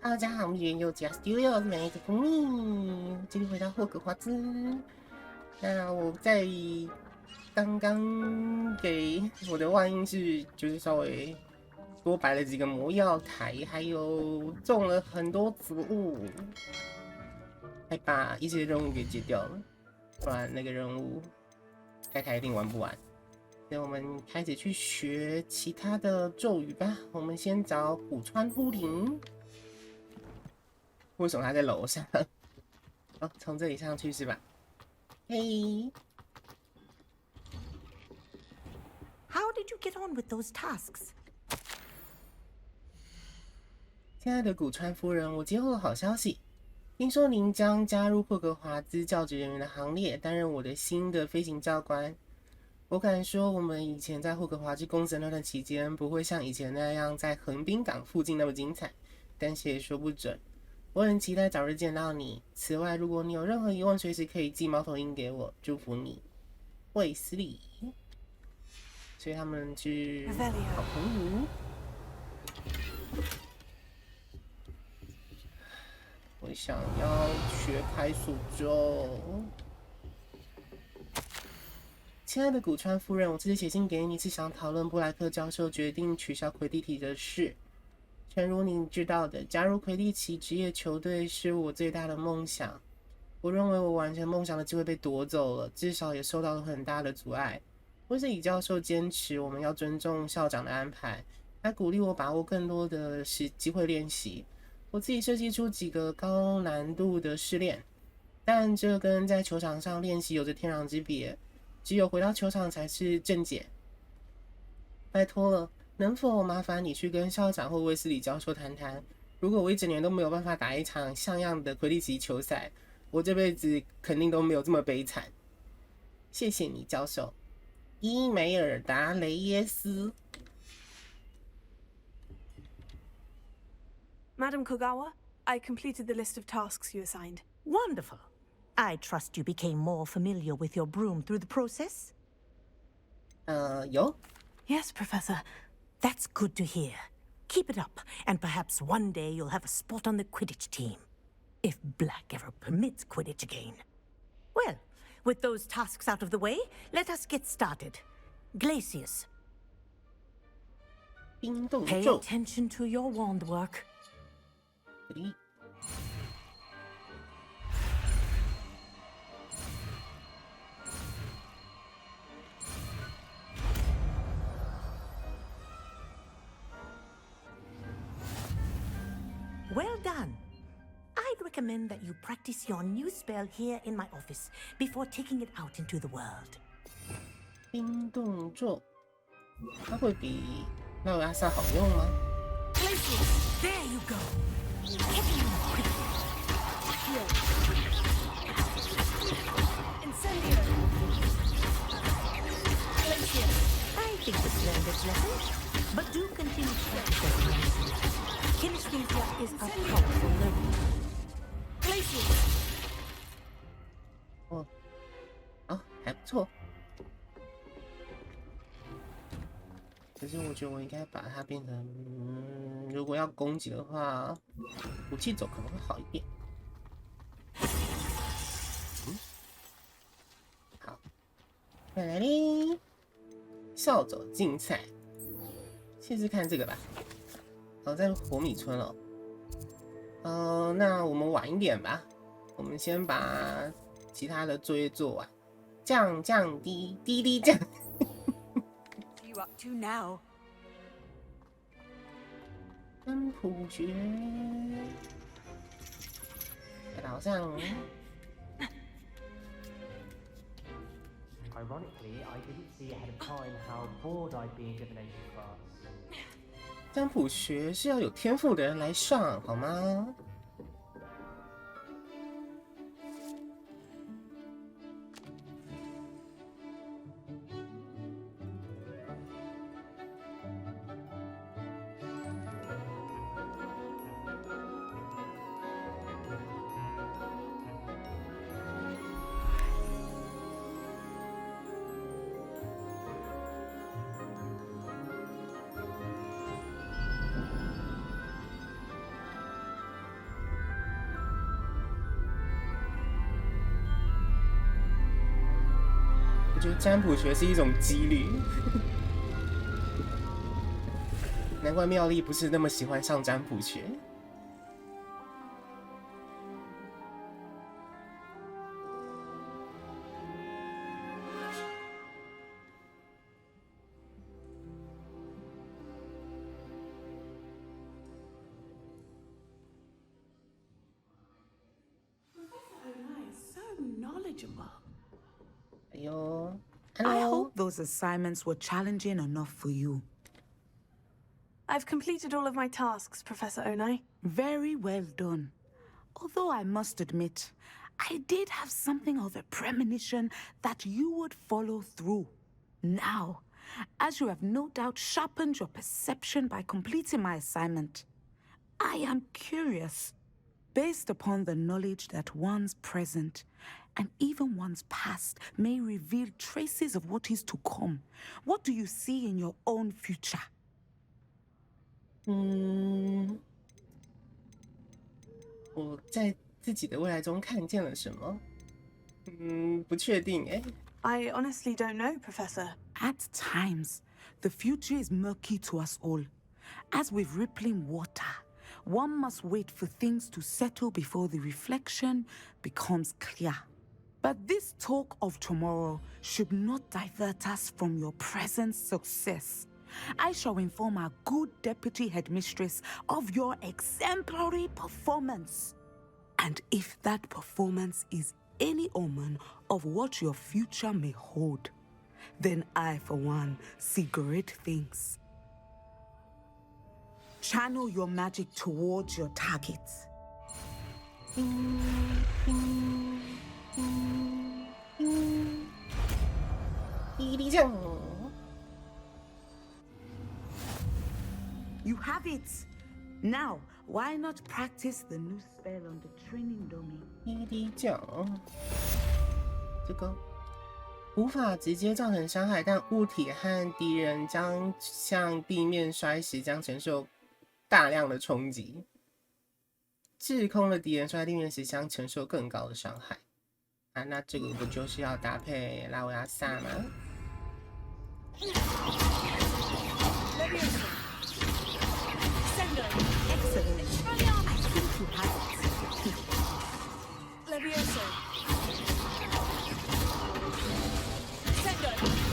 大家好，我们是幼稚 Studio， 我是美子蜂蜜，今天回到霍格华兹。那我在刚刚给我的万应室就是稍微多摆了几个魔药台，还有种了很多植物，还把一些任务给解掉了，不然那个任务开台一定玩不完。那我们开始去学其他的咒语吧。我们先找古川呼灵。为什么他在楼上？哦，从这里上去是吧？嘿。How did you get on with those tasks? 亲爱的古川夫人，我接获了好消息，听说您将加入霍格华兹教职人员的行列，担任我的新的飞行教官。我敢说，我们以前在霍格华兹公司的那段期间，不会像以前那样在横滨港附近那么精彩，但是也说不准。我很期待早日见到你。此外，如果你有任何疑问，随时可以寄猫头鹰给我。祝福你，卫斯理。所以他们是好朋友。我想要学开属咒。亲爱的古川夫人，我这次写信给你是想讨论布莱克教授决定取消魁地奇的事。诚如你知道的，加入魁地奇职业球队是我最大的梦想。我认为我完成梦想的机会被夺走了，至少也受到了很大的阻碍。威斯理教授坚持我们要尊重校长的安排，他鼓励我把握更多的机会练习。我自己设计出几个高难度的试炼，但这跟在球场上练习有着天壤之别。只有回到球场才是正解。拜托了。能否麻烦你去跟校长或威斯理教授谈谈？如果我一整年都没有办法打一场像样的魁地奇球赛，我这辈子肯定都没有这么悲惨。谢谢你，教授。伊梅尔达雷耶斯。Madam Kogawa, I completed the list of tasks you assigned. Wonderful. I trust you became more familiar with your broom through the process? 有。 Yes, Professor. That's good to hear. Keep it up, and perhaps one day you'll have a spot on the Quidditch team. If Black ever permits Quidditch again. Well, with those tasks out of the way, let us get started. Glacius. Pay attention to your wand work. Well done. I'd recommend that you practice your new spell here in my office before taking it out into the world. 冰冻咒，它会比那个阿萨好用吗？ Glacius, there you go. Incendio. Glacius. I think it's learned its lesson, but do continue to practice. Kinesthesia is a powerful learning. Glacius. 哦，哦，还不错。可是我觉得我应该把它变成，如果要攻击的话，武器走可能会好一点。好，再来哩，校走竞赛，试试看这个吧。哦，在火米村哦。那我们晚一点吧。我们先把其他的作业做完。降降低滴滴降。What are you up to now? 占卜学，在岛上。Ironically, I didn't see ahead of time how bored I'd be in divination class. 占卜学是要有天赋的人来上，好吗？我觉得占卜学是一种几率，难怪妙丽不是那么喜欢上占卜学。哎呦 I hope those assignments were challenging enough for you. I've completed all of my tasks, Professor Onai. Very well done. Although I must admit, I did have something of a premonition that you would follow through. Now, as you have no doubt sharpened your perception by completing my assignment, I am curious, based upon the knowledge that one's present and even one's past may reveal traces of what is to come. What do you see in your own future? 我在自己的未来中看见了什么？不确定哎。I honestly don't know, Professor. At times, the future is murky to us all. As with rippling water, one must wait for things to settle before the reflection becomes clear. But this talk of tomorrow should not divert us from your present success. I shall inform our good deputy headmistress of your exemplary performance. And if that performance is any omen of what your future may hold, then I, for one, see great things. Channel your magic towards your target. You have it. Now, why not practice the new spell on the training dummy? 滴酱，这个无法直接造成伤害，但物体和敌人将向地面摔时将承受大量的冲击。制空的敌人摔地面时将承受更高的伤害。啊，那这个不就是要搭配拉维亚萨吗？ Levioso.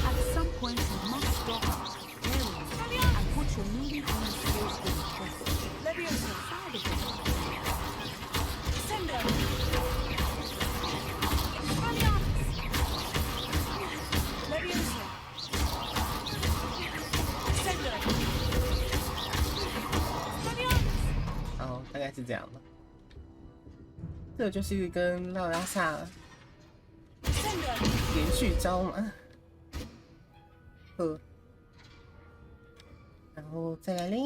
At some point, you must stop and put your newly honed skills to the test. Levioso. Sendo. Levioso. Sendo. 哦，大概是这样吧。这就是跟拉维亚萨连续招嘛。然后再来嘞。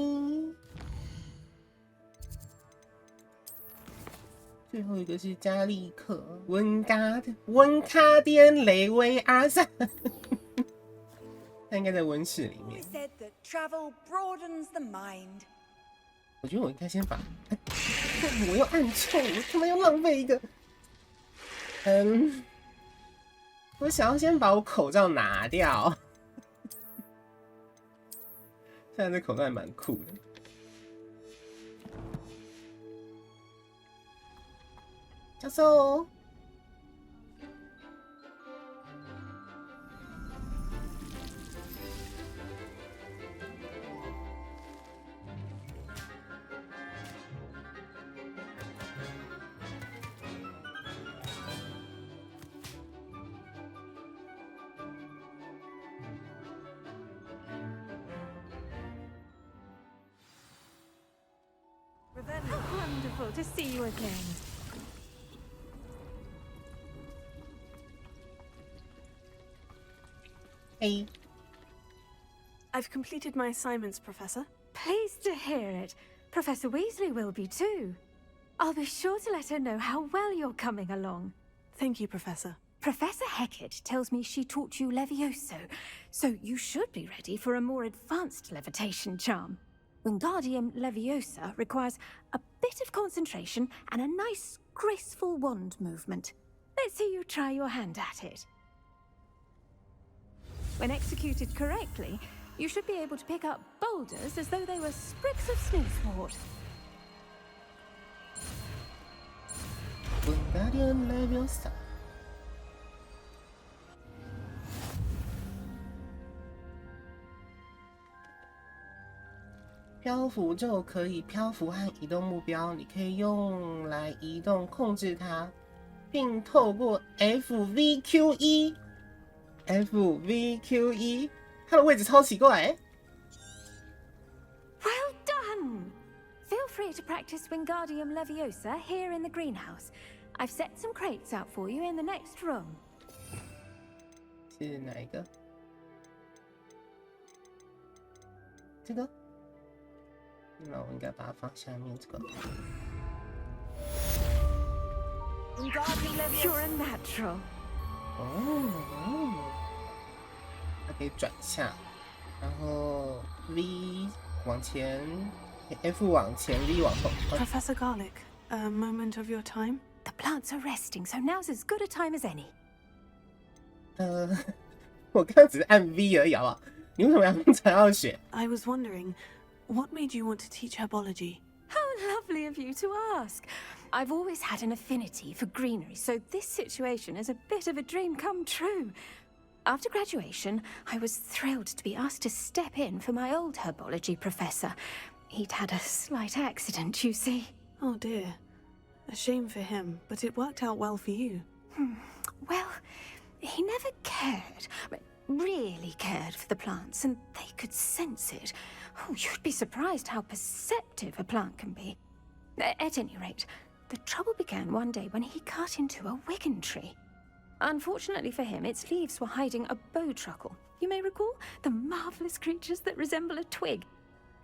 最后一个是加利克温卡颠雷维阿萨，他应该在温室里面。我觉得我应该先把，我要按错，我他妈要浪费一个。我想要先把我口罩拿掉。现在这口罩还蛮酷的。教授。Wonderful to see you again. Hey. I've completed my assignments, Professor. Pleased to hear it. Professor Weasley will be too. I'll be sure to let her know how well you're coming along. Thank you, Professor. Professor Hecat tells me she taught you Levioso, so you should be ready for a more advanced levitation charm. Wingardium Leviosa requires a bit of concentration and a nice, graceful wand movement. Let's see you try your hand at it. When executed correctly, you should be able to pick up boulders as though they were sprigs of snowsword. Wingardium Leviosa。漂浮咒可以漂浮和移动目标，你可以用来移动控制它，并透过 FVQE， 它的位置超奇怪。Well done! Feel free to practice Wingardium Leviosa here in the greenhouse. I've set some crates out for you in the next room. 是哪一个？这个？那我应该把它放下面这个。You're a natural. 哦，它可以转向，然后 V 往前 ，F 往前 ，V 往后。Professor Garlic, a moment of your time? The plants are resting, so now's as good a time as any. 我刚刚只是按 V 而已，好不好？你为什么要用材料学？ I was wondering, what made you want to teach herbology? How lovely of you to ask. I've always had an affinity for greenery, so this situation is a bit of a dream come true. After graduation, I was thrilled to be asked to step in for my old herbology professor. He'd had a slight accident, you see. Oh dear. A shame for him, but it worked out well for you. Well, he never cared, really cared for the plants, and they could sense it. Oh, you'd be surprised how perceptive a plant can be. At any rate, the trouble began one day when he cut into a wigan tree. Unfortunately for him, its leaves were hiding a bowtruckle. You may recall the marvelous creatures that resemble a twig.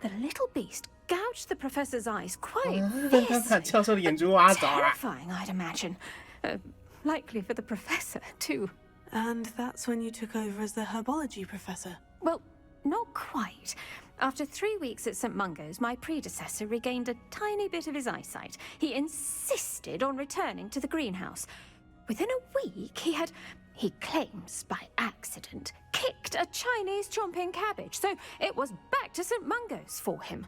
The little beast gouged the professor's eyes quite fiercely. 教授的眼珠挖着了。 Terrifying, I'd imagine. Likely for the professor, too. And that's when you took over as the herbology professor. Well, not quite. After 3 weeks at St. Mungo's, my predecessor regained a tiny bit of his eyesight. He insisted on returning to the greenhouse. Within a week, he claims by accident, kicked a Chinese chomping cabbage, so it was back to St. Mungo's for him.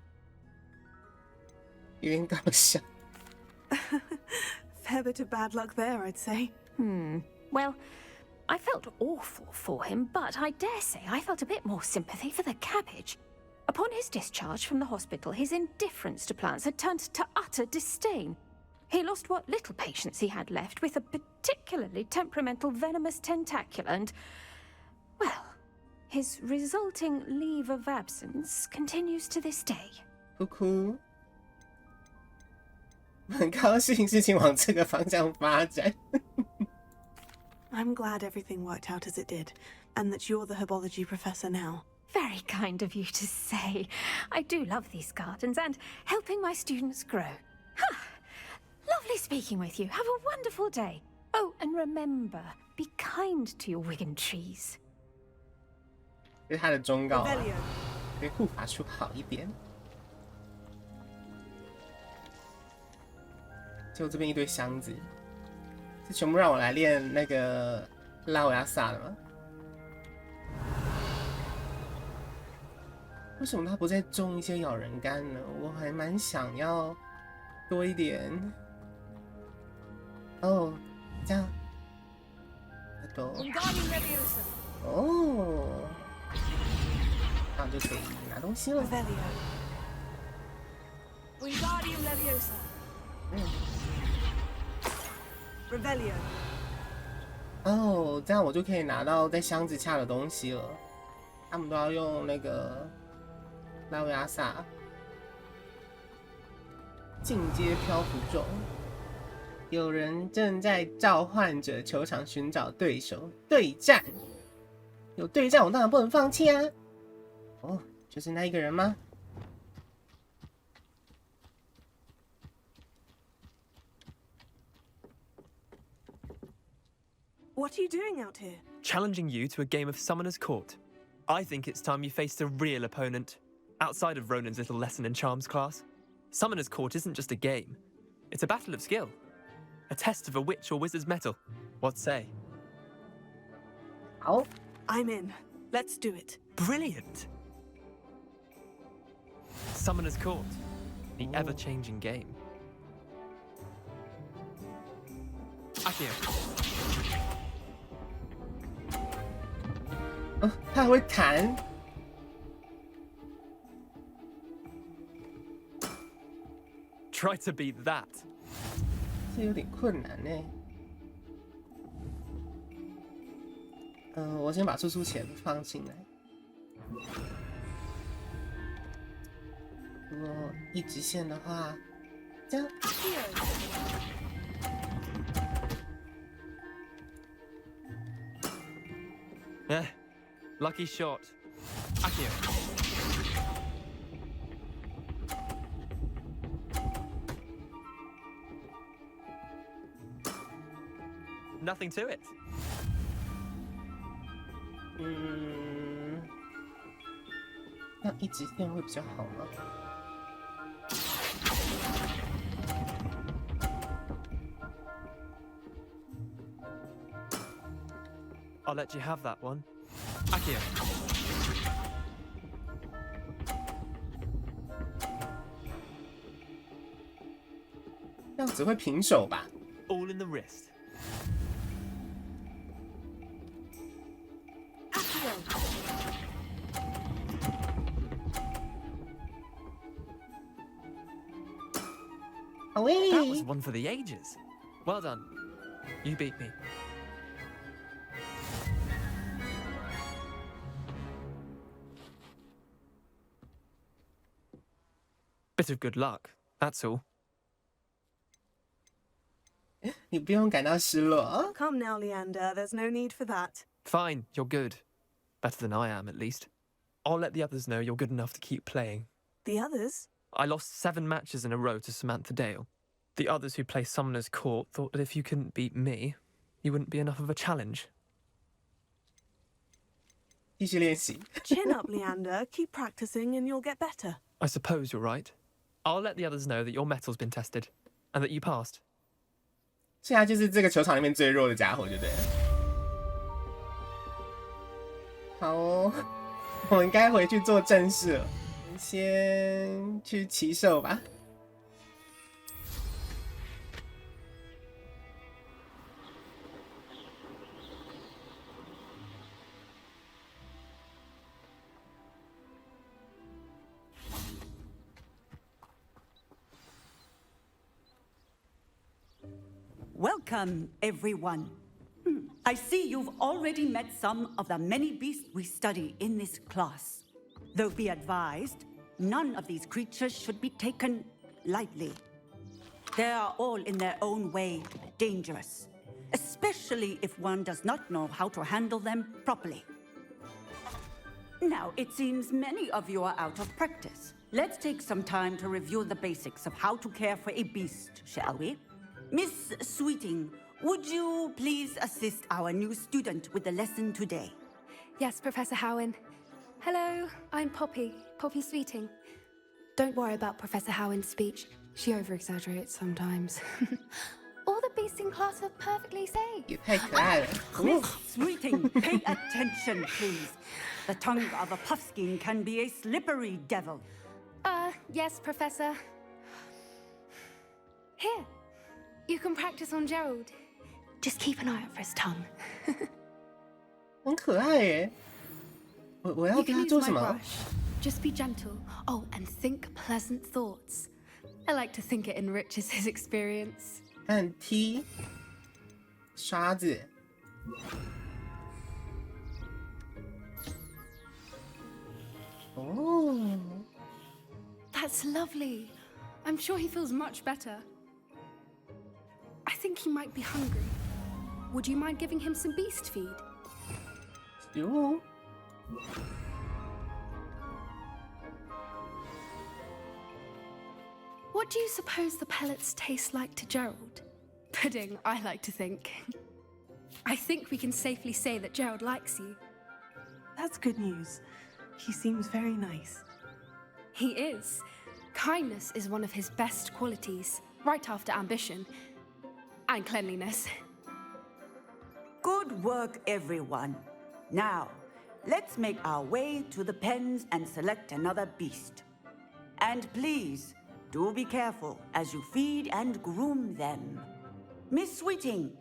有点搞笑。 Fair bit of bad luck there, I'd say. Well, I felt awful for him, but I dare say I felt a bit more sympathy for the cabbage. Upon his discharge from the hospital, his indifference to plants had turned to utter disdain. He lost what little patience he had left with a particularly temperamental venomous tentacula and, well, his resulting leave of absence continues to this day. 哭哭。很高兴事情往这个方向发展。 I'm glad everything worked out as it did, and that you're the herbology professor now. Very kind of you to say. I do love these gardens and helping my students grow. Lovely speaking with you. Have a wonderful day. Oh, and remember, be kind to your wigan trees. 这是他的忠告啊， Revelio. 对护法术好一点。就这边一堆箱子，是全部让我来练那个拉维亚萨的吗？为什么他不再种一些咬人干呢？我还蛮想要多一点。哦，这样，都哦，这样就可以拿东西了。 Revelio. Wingardium Leviosa. Revelio. 哦，这样我就可以拿到在箱子下的东西了。他们都要用那个拉维亚萨进阶漂浮咒。有人正在召唤着球场寻找对手对战，有对战我当然不能放弃啊！哦，就是那一个人吗？ What are you doing out here? Challenging you to a game of Summoner's Court. I think it's time you faced a real opponent, outside of Ronan's little lesson in charms class. Summoner's Court isn't just a game. It's a battle of skill. A test of a witch or wizard's mettle. What say? 好， I'm in. Let's do it. Brilliant! Summoner's Court, the ever-changing game. Akio. 哦，他还会弹。Try to beat that. 这有点困难呢。我先把输出钳放进来。如果一直线的话，这样。Lucky shot. Akio. Nothing to it. 那一直线会比较好吗？ I'll let you have that one. Akio. 这样只会平手吧？ All in the wrist. That was one for the ages. Well done. You beat me. Bit of good luck, that's all. 你不用感到失落。 Come now, Leander. There's no need for that. Fine, you're good. Better than I am, at least. I'll let the others know you're good enough to keep playing. The others? I lost 7 matches in a row to Samantha Dale. The others who play Summoner's Court thought that if you couldn't beat me, you wouldn't be enough of a challenge. 继续练习。 Chin up, Leander. Keep practicing and you'll get better. I suppose you're right. I'll let the others know that your metal's been tested, and that you passed. 所以他就是这个球场里面最弱的家伙，就对了。好哦，我应该回去做正事了。先去骑兽吧。Welcome, everyone. I see you've already met some of the many beasts we study in this class. Though be advised, none of these creatures should be taken lightly. They are all in their own way dangerous, especially if one does not know how to handle them properly. Now, it seems many of you are out of practice. Let's take some time to review the basics of how to care for a beast, shall we? Miss Sweeting, would you please assist our new student with the lesson today? Yes, Professor Howen. Hello, I'm Poppy Sweeting. Don't worry about Professor Howen's speech. She over-exaggerates sometimes. All the beasts in class are perfectly safe. 也太可爱了。 Miss Sweeting, pay attention, please. The tongue of a puffskein can be a slippery devil. Yes, Professor. Here, you can practice on Gerald. Just keep an eye out for his tongue. 很可爱耶。我要 You 跟 can 他 use 做 my 什么？ brush. Just be gentle. Oh, and think pleasant thoughts. I like to think it enriches his experience. 按 T 刷子。哦， That's lovely. I'm sure he feels much better. I think he might be hungry. Would you mind giving him some beast feed? 哟。 What do you suppose the pellets taste like to Gerald? Pudding, I like to think. I think we can safely say that Gerald likes you. That's good news. He seems very nice. He is. Kindness is one of his best qualities, right after ambition and cleanliness. Good work, everyone. Now, let's make our way to the pens and select another beast. And please, do be careful as you feed and groom them. Miss Sweeting,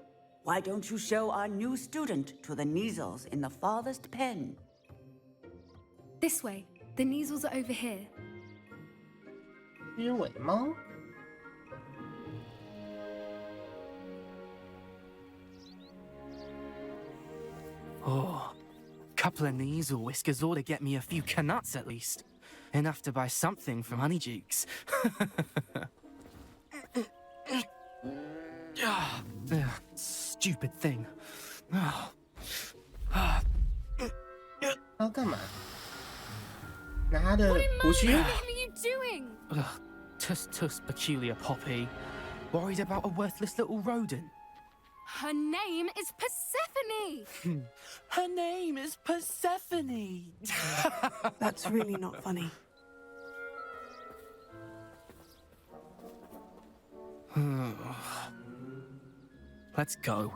why don't you show our new student to the Neasels in the farthest pen? This way. The Neasels are over here. 狮尾猫。Oh, couple of Neasel whiskers ought to get me a few canuts at least. Enough to buy something from Honeydukes. Stupid thing. 要干嘛？拿他的胡须？ What are you doing? Tuss, peculiar Poppy. Worried about a worthless little rodent. Her name is Persephone! Her name is Persephone! That's really not funny. Let's go.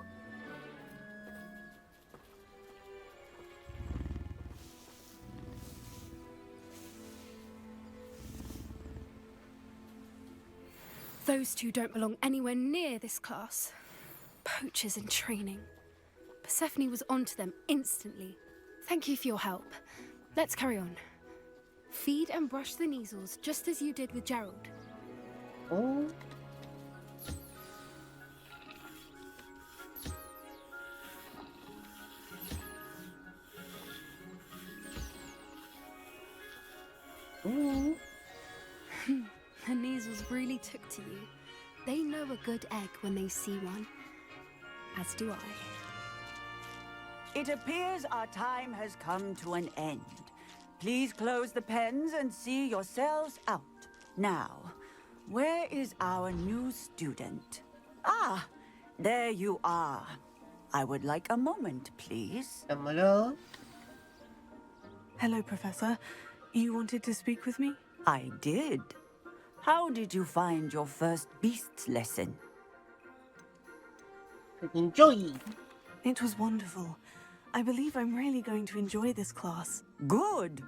Those two don't belong anywhere near this class. Poachers in training. Persephone was onto them instantly. Thank you for your help. Let's carry on. Feed and brush the Neasels just as you did with Gerald. Oh. Ooh. The Neasels really took to you. They know a good egg when they see one. As do I. It appears our time has come to an end. Please close the pens and see yourselves out. Now, where is our new student? Ah, there you are. I would like a moment, please. Hello? Hello, Professor. You wanted to speak with me? I did. How did you find your first beasts lesson? Enjoy. It was wonderful. I believe I'm really going to enjoy this class. Good.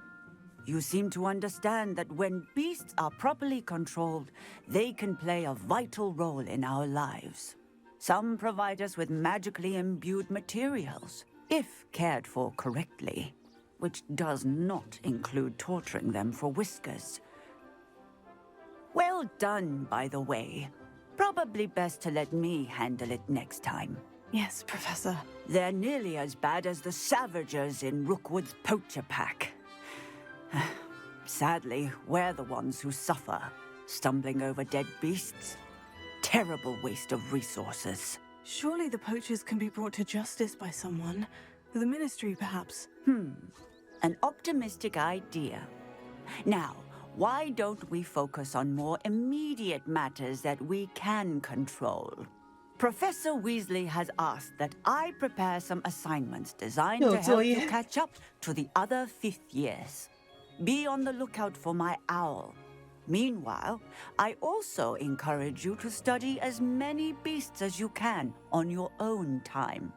You seem to understand that when beasts are properly controlled, they can play a vital role in our lives. Some provide us with magically imbued materials, if cared for correctly, which does not include torturing them for whiskers. Well done, by the way. Probably best to let me handle it next time. Yes, Professor. They're nearly as bad as the Savagers in Rookwood's poacher pack. Sadly, we're the ones who suffer, stumbling over dead beasts. Terrible waste of resources. Surely the poachers can be brought to justice by someone. The Ministry, perhaps. An optimistic idea. Now, why don't we focus on more immediate matters that we can control? Professor Weasley has asked that I prepare some assignments designed to help you catch up to the other 5th years. Be on the lookout for my owl. Meanwhile, I also encourage you to study as many beasts as you can on your own time.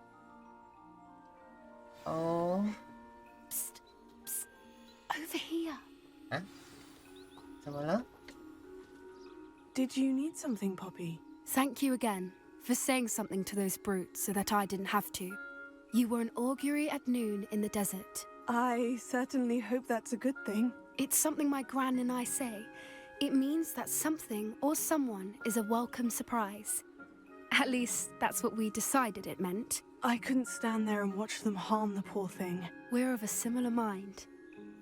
Oh. Psst, psst. Over here. Huh? 怎么了? Did you need something, Poppy? Thank you again for saying something to those brutes so that I didn't have to. You were an augury at noon in the desert. I certainly hope that's a good thing. It's something my gran and I say. It means that something or someone is a welcome surprise. At least, that's what we decided it meant. I couldn't stand there and watch them harm the poor thing. We're of a similar mind.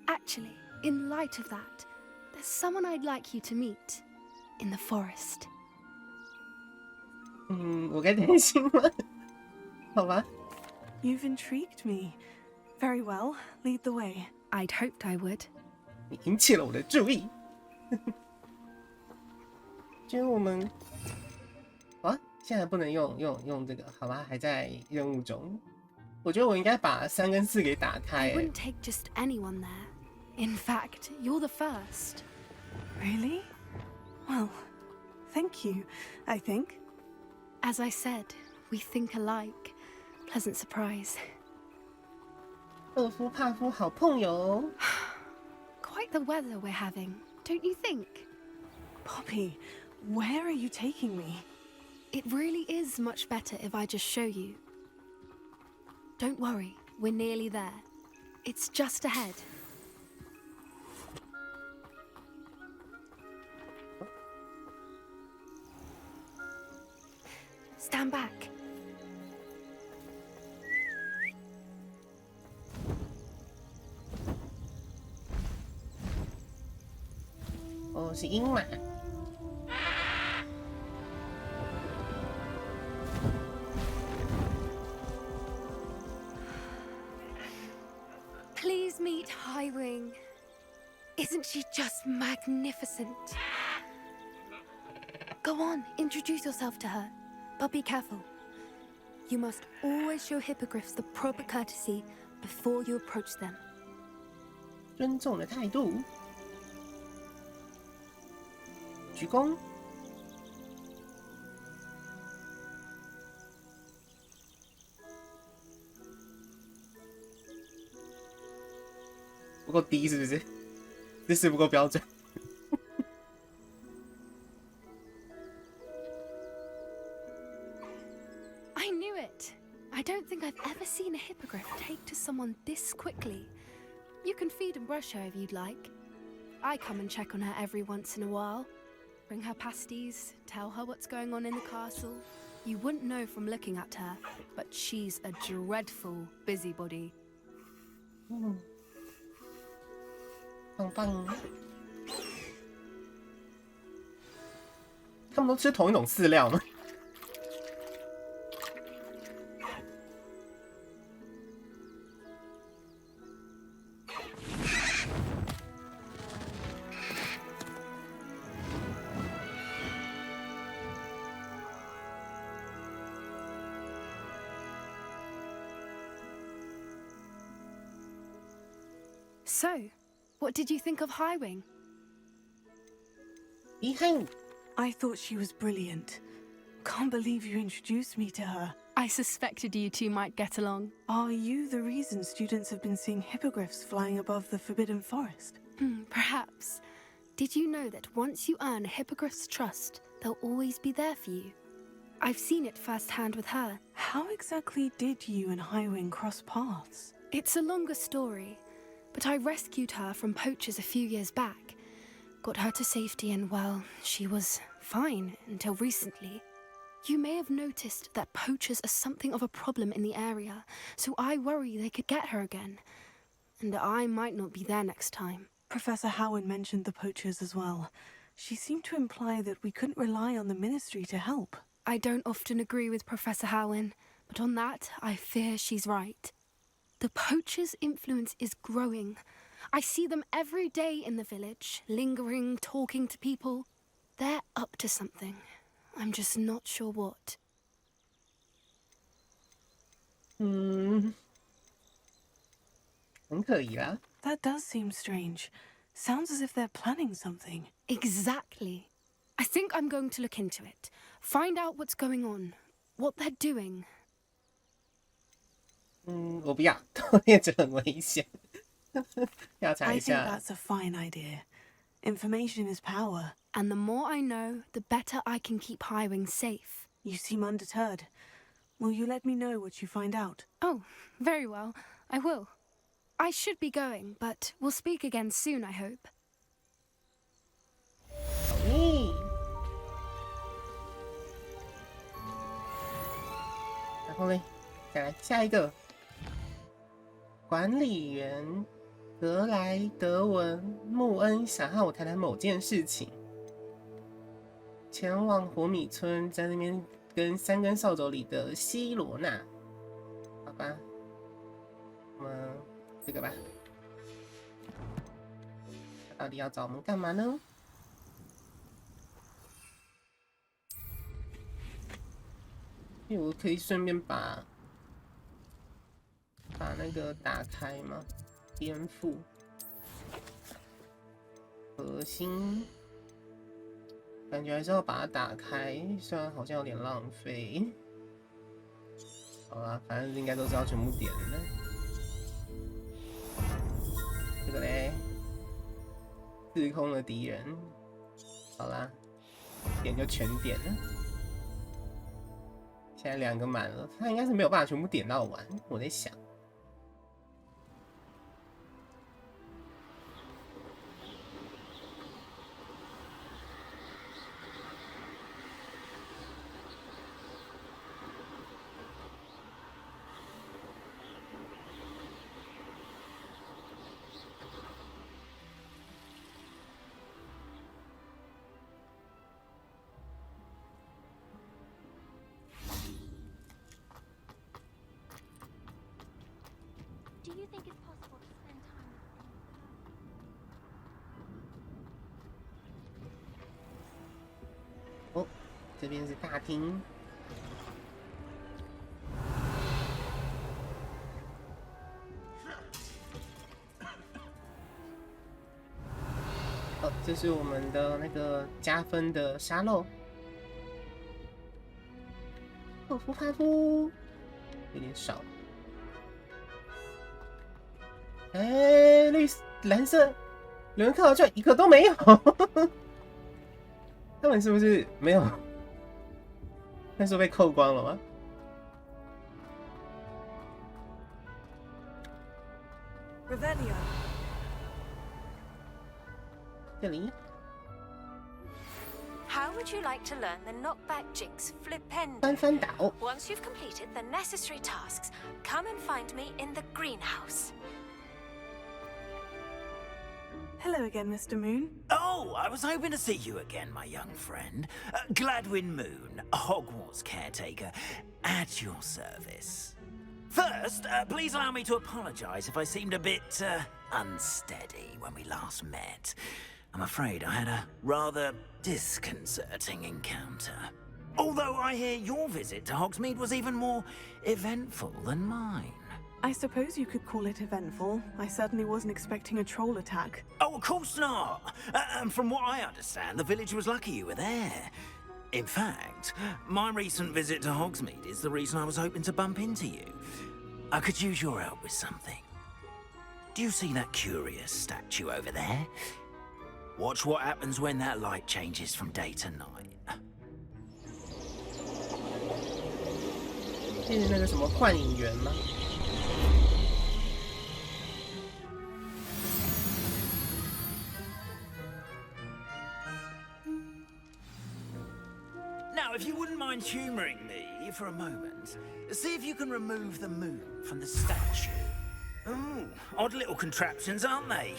Actually, in light of that, there's someone I'd like you to meet. In the forest. 我该担心吗？好吧。 You've intrigued me. Very well, lead the way. I'd hoped I would. 你引起了我的注意。就是我们，啊，现在不能用这个，好吧？还在任务中。我觉得我应该把3跟4给打开。 I wouldn't take just anyone there. In fact, you're the first. Really? Well, thank you, I think. As I said, we think alike. Pleasant surprise. 恶夫帕夫好碰油。Quite the weather we're having, don't you think? Poppy, where are you taking me? It really is much better if I just show you. Don't worry, we're nearly there. It's just ahead. Stand back. 哦，是鹰马。Please meet Highwing. Isn't she just magnificent? Go on, introduce yourself to her. But be careful. You must always show hippogriffs the proper courtesy before you approach them. 尊重的态度。鞠躬。不够低是不是？姿势不够标准。I knew it. I don't think I've ever seen a hippogriff take to someone this quickly. You can feed and brush her if you'd like. I come and check on her every once in a while. Bring her pasties, tell her what's going on in the castle. You wouldn't know from looking at her, but she's a dreadful busybody. 棒棒。他们都吃同一种饲料吗？ So, what did you think of Highwing? Behind. I thought she was brilliant. Can't believe you introduced me to her. I suspected you two might get along. Are you the reason students have been seeing hippogriffs flying above the Forbidden Forest? Perhaps. Did you know that once you earn a hippogriff's trust, they'll always be there for you? I've seen it firsthand with her. How exactly did you and Highwing cross paths? It's a longer story, but I rescued her from poachers a few years back. Got her to safety and, well, she was fine until recently. You may have noticed that poachers are something of a problem in the area, so I worry they could get her again. And I might not be there next time. Professor Howard mentioned the poachers as well. She seemed to imply that we couldn't rely on the ministry to help. I don't often agree with Professor Howin, but on that, I fear she's right. The poachers' influence is growing. I see them every day in the village, lingering, talking to people. They're up to something. I'm just not sure what. 很可疑啦。 That does seem strange. Sounds as if they're planning something. Exactly. I think I'm going to look into it. Find out what's going on, what they're doing. 我不要，偷猎者很危险。调查 I 一 think 下。 that's a fine idea. Information is power. And the more I know, the better I can keep Highwing safe. You seem undeterred. Will you let me know what you find out? Oh, very well. I will. I should be going, but we'll speak again soon, I hope. 然后呢，再来下一个。管理员格莱德文穆恩想和我谈谈某件事情。前往火米村，在那边跟三根扫帚里的希罗娜。好吧，那么这个吧。他到底要找我们干嘛呢？因为我可以顺便把那个打开吗？颠覆核心，感觉还是要把它打开，虽然好像有点浪费。好啦，反正应该都是要全部点的。这个嘞，四空的敌人。好啦，点就全点了。现在2个满了，他应该是没有办法全部点到完。我在想。Do you think it's possible to spend time with 哦，这边是大厅。哦，这是我们的那个加分的沙漏。泡芙泡芙，有点少。哎，蓝色，有人看好像一个都没有。他们是不是没有？那时候被扣光了吗？这里。How would you like to learn the knockback jigs flipendo? 翻翻倒。 Once you've completed the necessary tasks, come and find me in the greenhouse. Hello again, Mr. Moon. Oh, I was hoping to see you again, my young friend. Gladwin Moon, Hogwarts caretaker, at your service. First, please allow me to apologize if I seemed a bit unsteady when we last met. I'm afraid I had a rather disconcerting encounter. Although I hear your visit to Hogsmeade was even more eventful than mine. I suppose you could call it eventful. I certainly wasn't expecting a troll attack. Oh, of course not. And from what I understand, the village was lucky you were there. In fact, my recent visit to Hogsmeade is the reason I was hoping to bump into you. I could use your help with something. Do you see that curious statue over there? Watch what happens when that light changes from day to night. 是那个什么幻影员吗？ Now, if you wouldn't mind humoring me for a moment, see if you can remove the moon from the statue. Ooh, odd little contraptions, aren't they?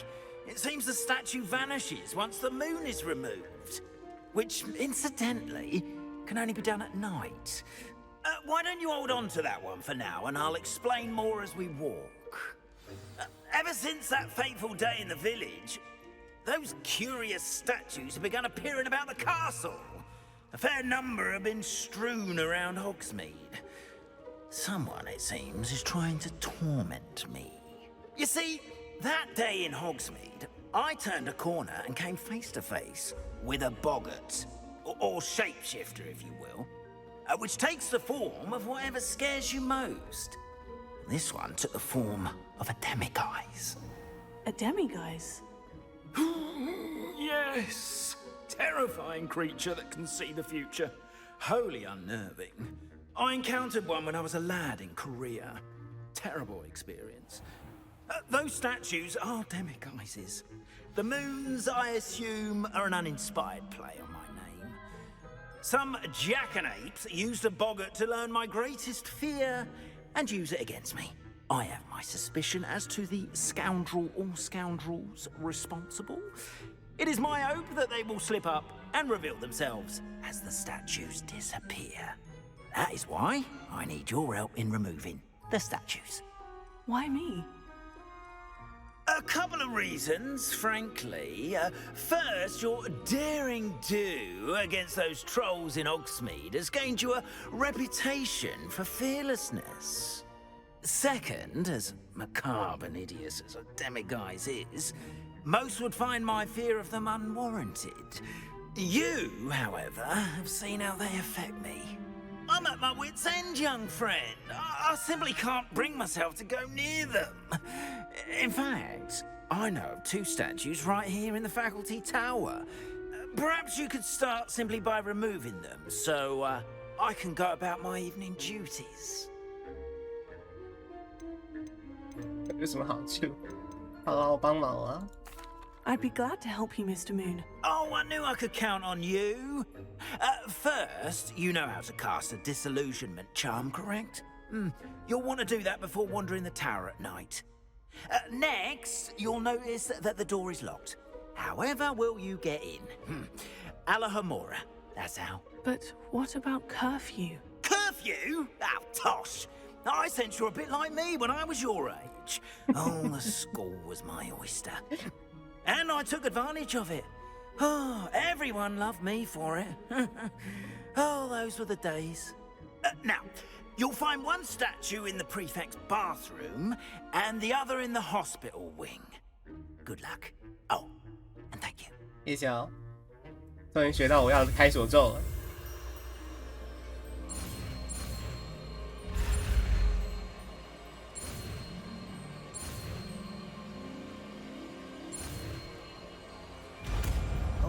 It seems the statue vanishes once the moon is removed. Which, incidentally, can only be done at night. Why don't you hold on to that one for now, and I'll explain more as we walk. Ever since that fateful day in the village, those curious statues have begun appearing about the castle. A fair number have been strewn around Hogsmeade. Someone, it seems, is trying to torment me. You see, that day in Hogsmeade, I turned a corner and came face to face with a boggart, or shapeshifter, if you will, which takes the form of whatever scares you most. This one took the form of a demiguise. A demiguise? Yes! Terrifying creature that can see the future. Wholly unnerving. I encountered one when I was a lad in Korea. Terrible experience. Those statues are demiguises. The moons, I assume, are an uninspired play on my name. Some jackanapes used a boggart to learn my greatest fear and use it against me. I have my suspicion as to the scoundrel or scoundrels responsible. It is my hope that they will slip up and reveal themselves as the statues disappear. That is why I need your help in removing the statues. Why me? A couple of reasons, frankly. First, your daring do against those trolls in Hogsmeade has gained you a reputation for fearlessness. Second, as macabre and hideous as a demiguise is, most would find my fear of them unwarranted. You, however, have seen how they affect me. I'm at my wit's end, young friend. I simply can't bring myself to go near them. In fact, I know of 2 statues right here in the faculty tower. Perhaps you could start simply by removing them, so I can go about my evening duties. 有什么好处？好了，我帮忙啊。I'd be glad to help you, Mr. Moon. Oh, I knew I could count on you. First, you know how to cast a disillusionment charm, correct? You'll want to do that before wandering the tower at night. Next, you'll notice that the door is locked. However will you get in? Alahomora, that's how. But what about curfew? Curfew? Oh, tosh. I sense you're a bit like me when I was your age. Oh, the school was my oyster. And I took advantage of it. Oh, everyone loved me for it. Oh, those were the days. Now, you'll find one statue in the prefect's bathroom and the other in the hospital wing. Good luck. Oh, and thank you. 谢谢哦，终于学到我要的开锁咒了。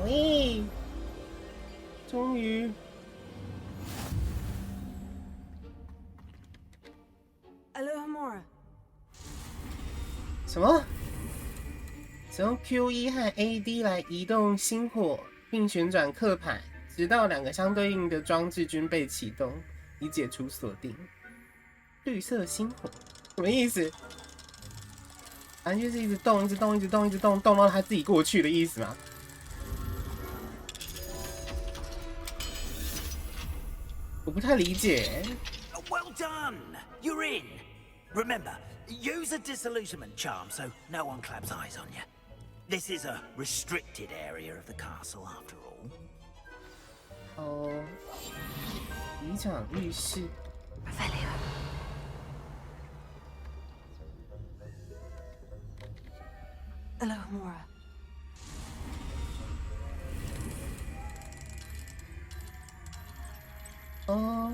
喂，终于。Alohomora. 什么？使用 Q1 和 AD 来移动星火，并旋转刻盘，直到2个相对应的装置均被启动，以解除锁定。绿色星火什么意思？反正就是一直动，一直动，一直动，一直动，动到它自己过去的意思嘛。我不太理解。Well done! You're in. Remember, use a disillusionment charm so no one claps eyes on you. This is a restricted area of the castle, after all. 哦，里长浴室。Alohomora. 哦。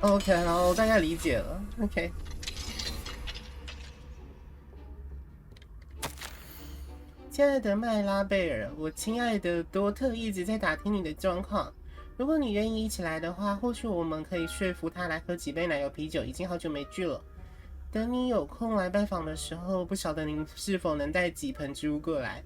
OK， 然后大概理解了。OK， 亲爱的麦拉贝尔，我亲爱的多特一直在打听你的状况。如果你愿意一起来的话，或许我们可以说服他来喝几杯奶油啤酒。已经好久没聚了。等你有空来拜访的时候，不晓得您是否能带几盆植物过来，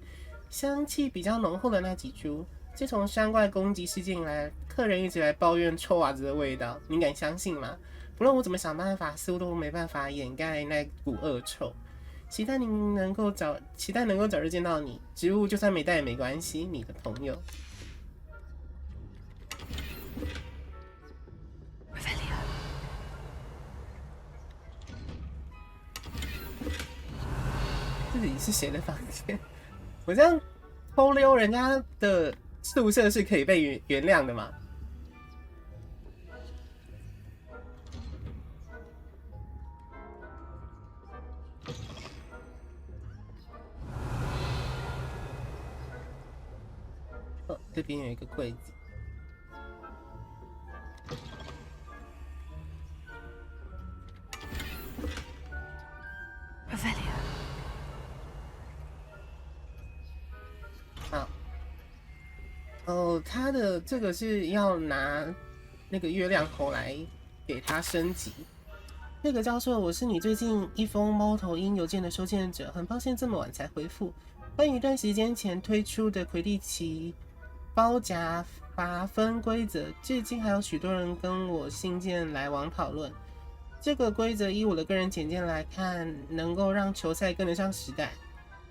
香气比较浓厚的那几株。自从山怪攻击事件以来，客人一直来抱怨臭袜子的味道，你敢相信吗？不论我怎么想办法，似乎都没办法掩盖那股恶臭。期待能够早日见到你。植物就算没带也没关系，你的朋友。这里是谁的房间？我这样偷溜人家的宿舍是可以被原谅的吗？哦，这边有一个柜子。好。哦，他的这个是要拿那个月亮头来给他升级。那个教授，我是你最近一封猫头鹰邮件的收件者，很抱歉这么晚才回复。关于一段时间前推出的魁地奇包夹罚分规则，至今还有许多人跟我信件来往讨论。这个规则依我的个人浅见来看，能够让球赛跟得上时代。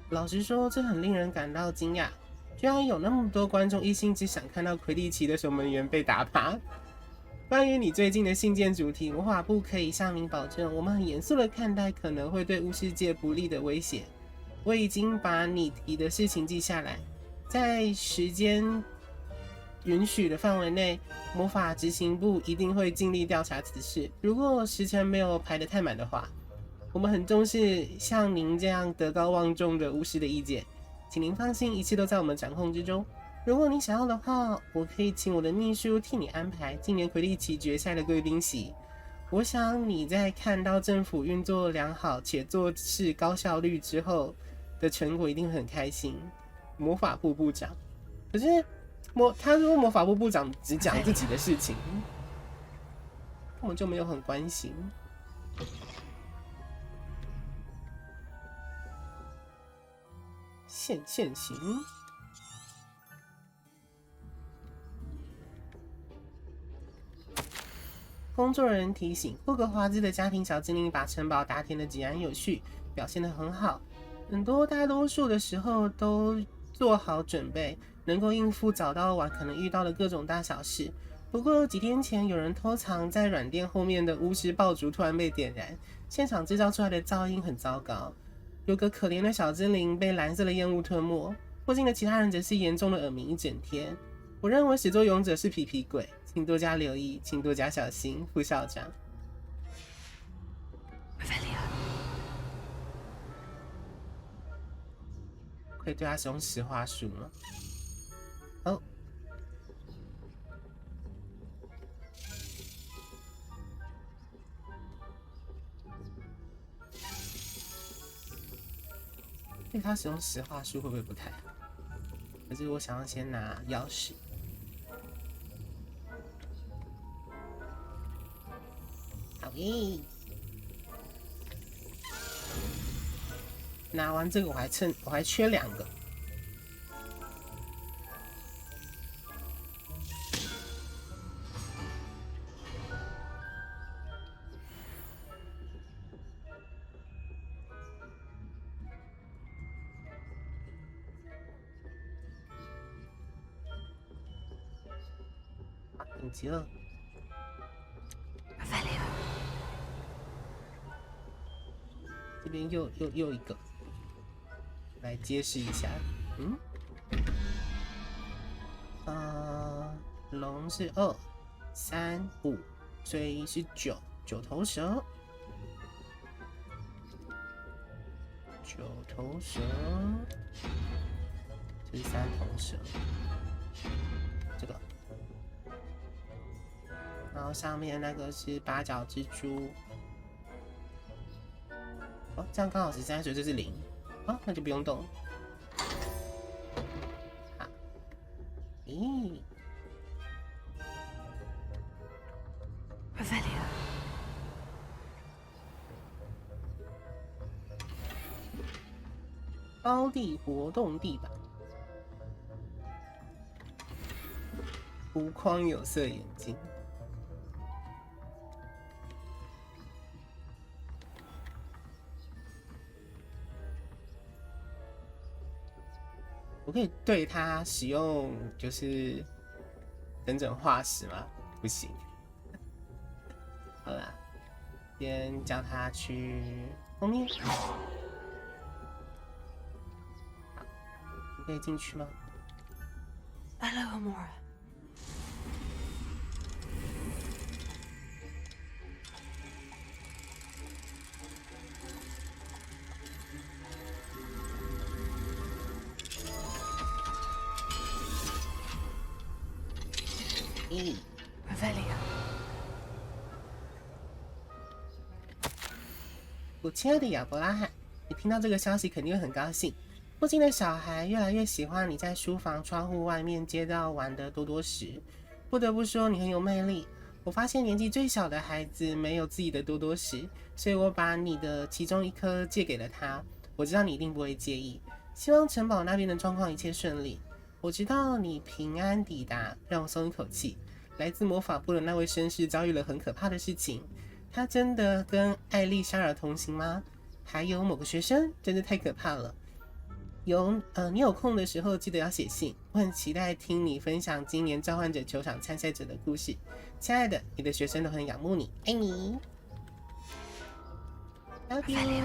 老实说，这很令人感到惊讶。居然有那么多观众一心只想看到魁地奇的守门员被打趴。关于你最近的信件主题，魔法部可以向您保证，我们很严肃的看待可能会对巫师界不利的威胁。我已经把你提的事情记下来，在时间允许的范围内，魔法执行部一定会尽力调查此事。如果时程没有排得太满的话，我们很重视像您这样德高望重的巫师的意见。请您放心，一切都在我们掌控之中。如果你想要的话，我可以请我的秘书替你安排今年魁地奇决赛的贵宾席。我想你在看到政府运作良好且做事高效率之后的成果，一定会很开心。魔法部部长，可是他说魔法部部长只讲自己的事情，根本就没有很关心。现行。工作人员提醒：霍格华兹的家庭小精灵把城堡打点得井然有序，表现得很好。大多数的时候都做好准备，能够应付早到晚可能遇到的各种大小事。不过几天前，有人偷藏在软垫后面的巫师爆竹突然被点燃，现场制造出来的噪音很糟糕。有个可怜的小精灵被蓝色的烟雾吞没，附近的其他人则是严重的耳鸣一整天。我认为始作俑者是皮皮鬼，请多加留意，请多加小心，副校长。可以对他使用实话术吗？哦，对他使用实话术会不会不太好？可是我想要先拿钥匙。好耶！拿完这个我还缺2个。顶级了。这边又一个，来揭示一下。龙是2、3、5，所以是9头蛇。9头蛇，这是3头蛇，这个。然后上面那个是8角蜘蛛，哦，这样刚好13，所以这是0，哦，那就不用动。好，咦高地活动地板，无框有色眼镜。我可以对他使用就是整整化石吗？不行。好啦，先叫他去后面。好，你可以进去吗 Hello, Amora. Revelia. 我亲爱的亚伯拉罕，你听到这个消息肯定会很高兴。附近的小孩越来越喜欢你在书房窗户外面接到玩的多多石。不得不说，你很有魅力。我发现年纪最小的孩子没有自己的多多石，所以我把你的其中一颗借给了他。我知道你一定不会介意。希望城堡那边的状况一切顺利。我知道你平安抵达，让我松一口气。来自魔法部的那位绅士遭遇了很可怕的事情。他真的跟艾丽莎尔同行吗？还有某个学生，真是太可怕了。你有空的时候记得要写信。我很期待听你分享今年召唤者球场参赛者的故事。亲爱的，你的学生都很仰慕你，爱你。Love you。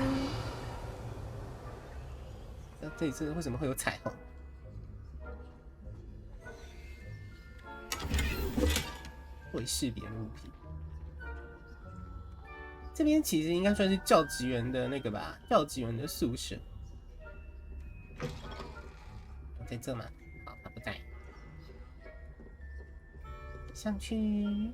这里是为什么会有彩虹？未识别物品。这边其实应该算是教职员的那个吧，教职员的宿舍。在这吗？好，他不在。上去。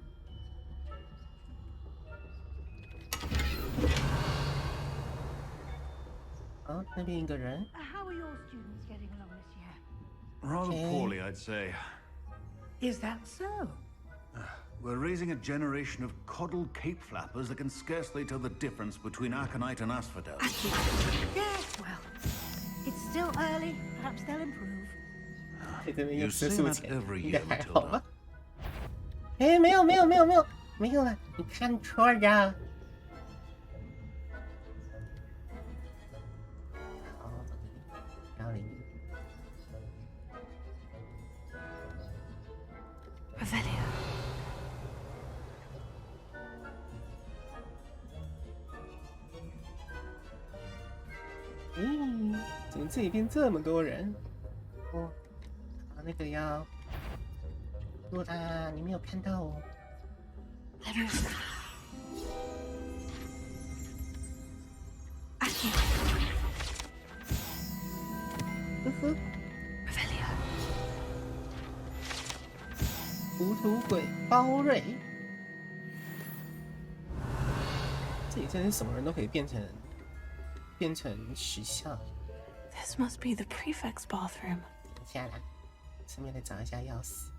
哦，那边一个人。 How are your students getting along this year? Rather poorly, I'd say. Is that so? We're raising a generation of coddled cape flappers that can scarcely tell the difference between aconite and asphodel. Yes, well, it's still early. Perhaps they'll improve. You say that every year, Matilda. 哎，没有了，你看错了。好，然后Revelio. 怎么这里变这么多人？哦，那个要，洛达，你没有看到哦。呵呵。糊涂鬼包瑞，这里真是什么人都可以变成石像。This must be the prefect's bathroom. 等一下啦，顺便来找一下钥匙。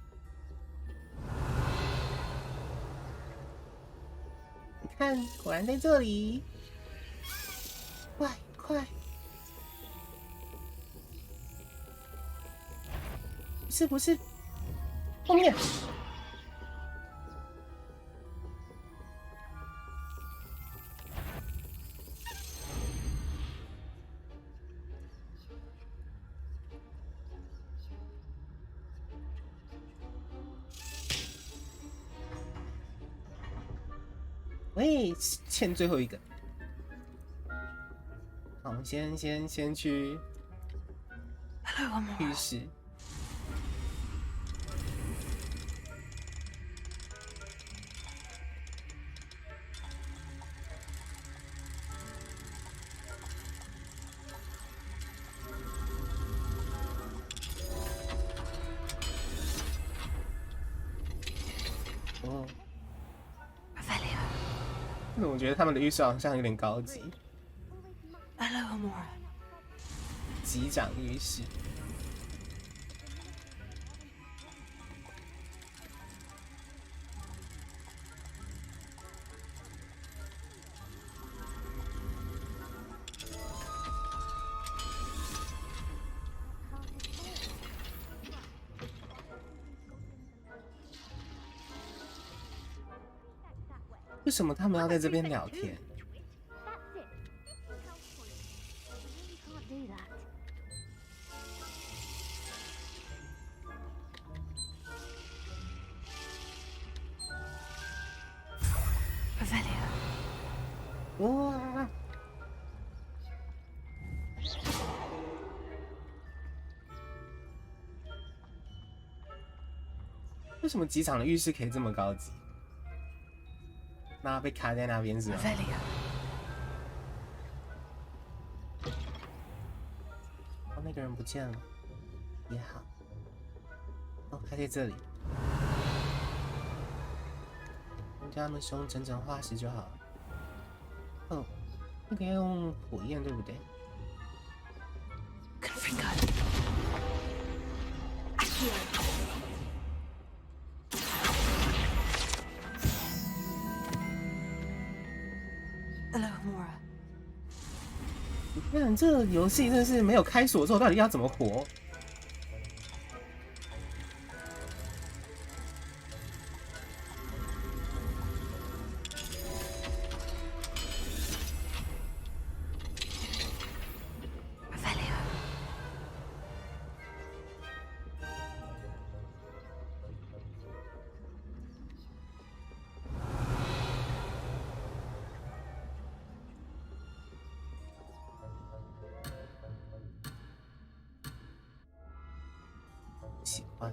你看，果然在这里。快！不是，后面。喂，欠最后一个。好，我们先去浴室。哦。我觉得他们的浴室好像有点高级。Hello, Amora. 级长浴室。为什么他们要在这边聊天？ 哇！为什么机场的浴室可以这么高级？那被卡在那边是吗？哦，那个人不见了，也好。哦，还在这里。我们叫他们使用整整化石就好了。 哦，那个要用火焰对不对？你看这个游戏真的是没有开锁之后，到底要怎么活？喜欢。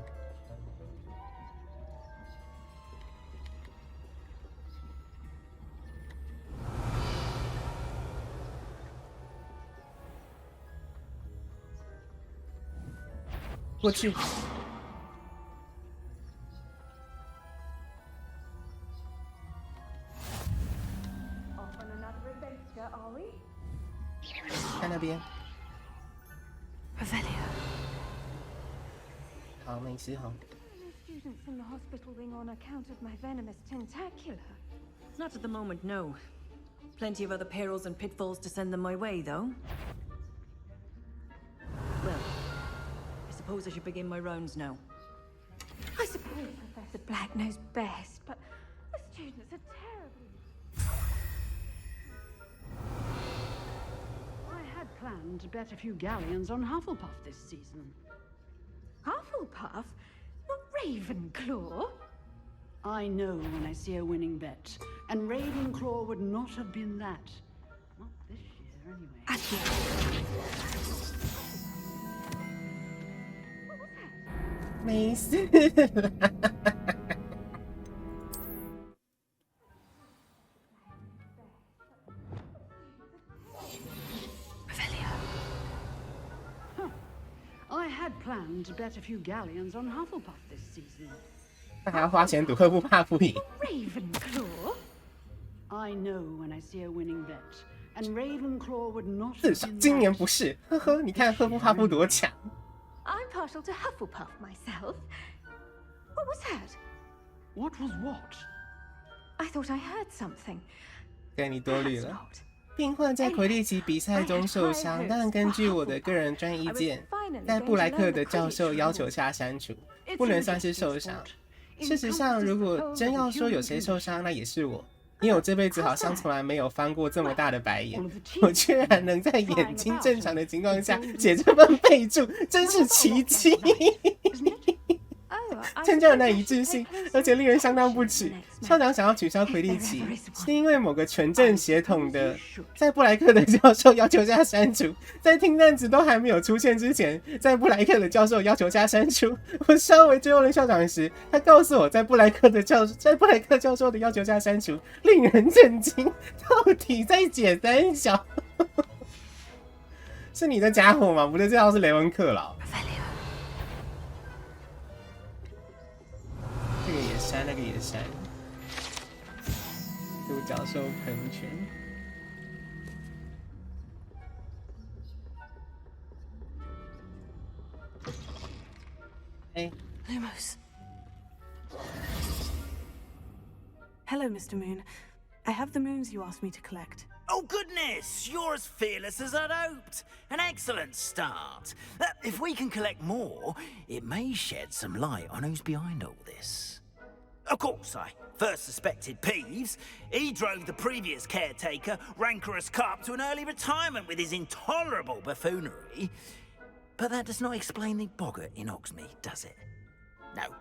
过去。看那边。 Revelio. 好，没事好。 Students in the hospital wing on account of my venomous tentacular. Not at the moment, no. Plenty of other perils and pitfalls to send them my way, though. Well, I suppose I should begin my rounds now. I suppose Professor Black knows best, but the students are terribly... I had planned to bet a few galleons on Hufflepuff this season. Hufflepuff? Not Ravenclaw? I know when I see a winning bet, and Ravenclaw would not have been that. Not this year, anyway. 没事啦。I had planned to bet a few galleons on Hufflepuff this season. 他还要花钱赌赫夫帕夫赢。 Ravenclaw? I know when I see a winning bet, and Ravenclaw would not 至 have 少 been 今年 that. 不是，呵呵，你看赫夫帕夫多强。 I'm partial to Hufflepuff myself. What was that? What was what? I thought I heard something. 对你多虑了。病患在魁地奇比赛中受伤，但根据我的个人专意见，在布莱克的教授要求下删除，不能算是受伤。事实上，如果真要说有谁受伤，那也是我，因为我这辈子好像从来没有翻过这么大的白眼，我居然能在眼睛正常的情况下写这份备注，真是奇迹！增加了那一致性，而且令人相当不齿。校长想要取消魁地奇，是因为某个纯正血统的在布莱克的教授要求下删除，在听弹词都还没有出现之前，在布莱克的教授要求下删除。我稍微追问了校长时，他告诉我在布莱克教授的要求下删除，令人震惊。到底在解三小？是你的家伙吗？不对，这号是雷文克劳。这个也删，那个也删。独角兽喷泉。哎 Lumos. Hello, Mr. Moon. I have the moons you asked me to collect. Oh, goodness! You're as fearless as I'd hoped. An excellent start. If we can collect more, it may shed some light on who's behind all this. Of course, I first suspected Peeves. He drove the previous caretaker, Rancorous Carp, to an early retirement with his intolerable buffoonery. But that does not explain the boggart in Hogsmeade, does it? No.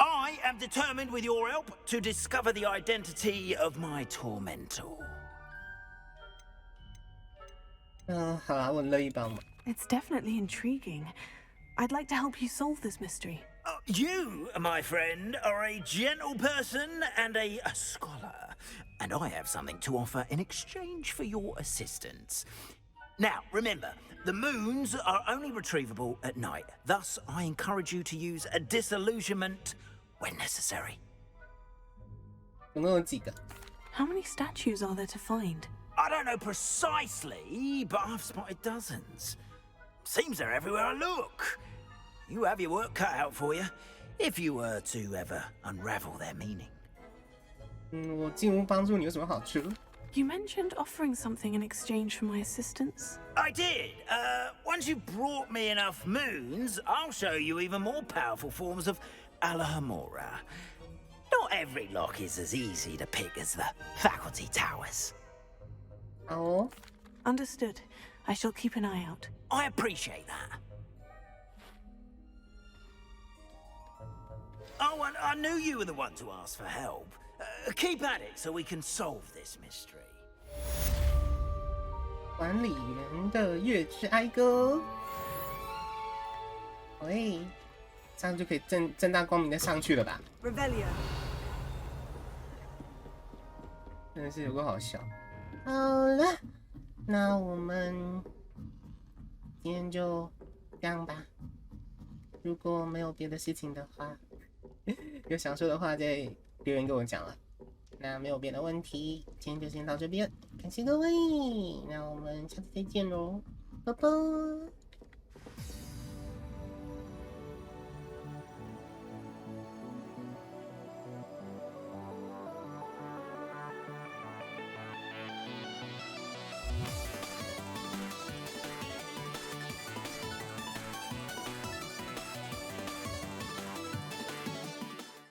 I am determined, with your help, to discover the identity of my tormentor. 好啦，我很乐意帮忙。 It's definitely intriguing. I'd like to help you solve this mystery. You, my friend, are a gentle person and a scholar, and I have something to offer in exchange for your assistance. Now, remember, the moons are only retrievable at night. Thus, I encourage you to use a disillusionment when necessary. 总共有几个？ How many statues are there to find? I don't know precisely, but I've spotted dozens. Seems they're everywhere I look. You have your work cut out for you, if you were to ever unravel their meaning. 我进屋帮助你有什么好处？ You mentioned offering something in exchange for my assistance. I did. Once you've brought me enough moons, I'll show you even more powerful forms of Alohomora. Not every lock is as easy to pick as the faculty towers. Oh. Understood. I shall keep an eye out. I appreciate that. Oh, and I knew you were the one to ask for help. Keep at it so we can solve this mystery. 管理员的月之哀歌。喂，这样就可以正大光明的上去了吧？ Revelio. 真的是有个好笑。好了，那我们今天就这样吧。如果没有别的事情的话，有想说的话再留言跟我讲了。那没有别的问题，今天就先到这边，感谢各位，那我们下次再见喽，拜拜。